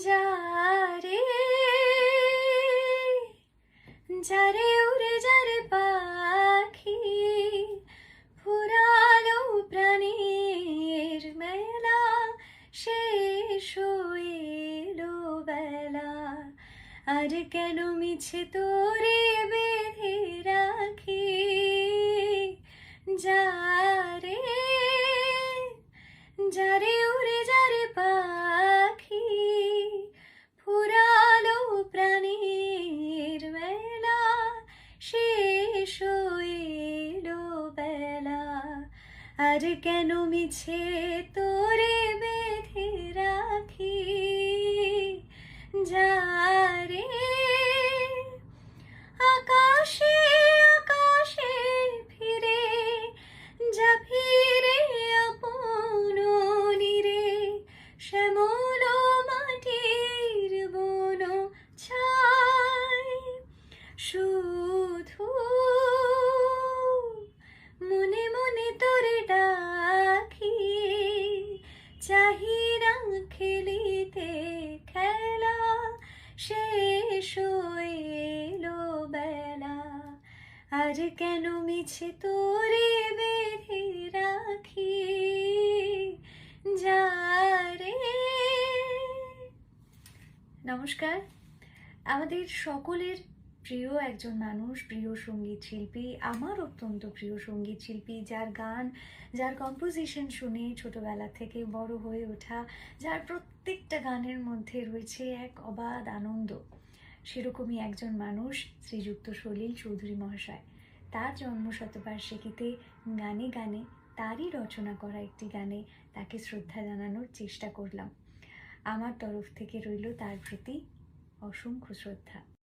যারে যারে উড়ে যারে পাখি ফুরালো প্রাণীর মেলা শেষ হইলো বেলা আর কেন মিছে তোরে বেঁধে রাখি যারে যারে উড়ে যারে পাখি ফুরালো প্রাণীর মেলা শেষ হইলো বেলা আর কেন মিছে তোরে বেঁধে রাখি যারে আকাশে আকাশে ফিরে যা ফিরে আপন নীরে শ্যামল মাটির বন ছাই শুধু মনে মনে তোরে ডাকি চাহিনা খেলিতে খেলা শেষ হইলো বেলা আর কেন মিছে তোরে বেঁধে রাখি যারে। নমস্কার। আমাদের সকলের প্রিয় একজন মানুষ, প্রিয় সঙ্গীত শিল্পী, আমার অত্যন্ত প্রিয় সঙ্গীত শিল্পী, যার গান, যার কম্পোজিশন শুনে ছোটবেলা থেকে বড় হয়ে ওঠা, যার প্রত্যেকটা গানের মধ্যে রয়েছে এক অবাধ আনন্দ, সেরকমই একজন মানুষ শ্রীযুক্ত সলিল চৌধুরী মহাশয়। তার জন্মশতবার্ষিকীতে গানে গানে তারই রচনা করা একটি গানে তাকে শ্রদ্ধা জানানোর চেষ্টা করলাম। আমার তরফ থেকে রইল তার প্রতি অসংখ্য শ্রদ্ধা।